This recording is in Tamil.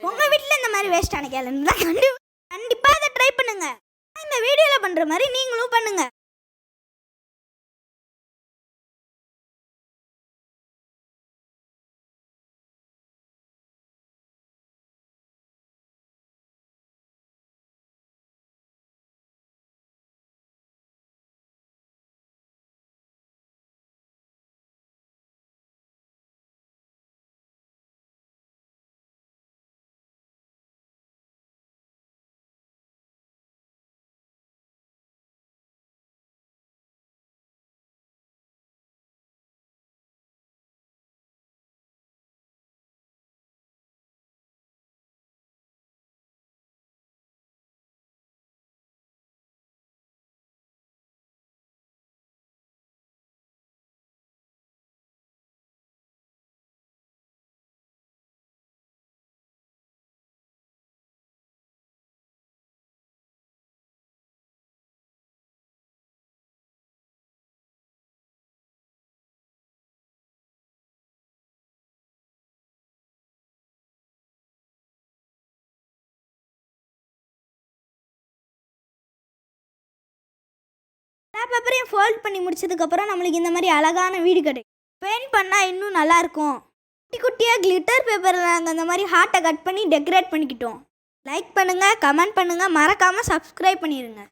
உங்கள் வீட்டில் இந்த மாதிரி வேஸ்ட்டான கேலண்டர் கண்டிப்பாக அதை ட்ரை பண்ணுங்க. இந்த வீடியோவில் பண்ணுற மாதிரி நீங்களும் பண்ணுங்க. எல்லா பேப்பரையும் ஃபோல்ட் பண்ணி முடிச்சதுக்கப்புறம் நம்மளுக்கு இந்த மாதிரி அழகான வீடு கிடைக்கும். பெயிண்ட் பண்ணால் இன்னும் நல்லாயிருக்கும். குட்டி குட்டியாக கிளிட்டர் பேப்பரில் நாங்கள் அந்த மாதிரி ஹார்ட்டை கட் பண்ணி டெக்கரேட் பண்ணிக்கிட்டோம். லைக் பண்ணுங்கள், கமெண்ட் பண்ணுங்கள், மறக்காமல் சப்ஸ்கிரைப் பண்ணிடுங்க.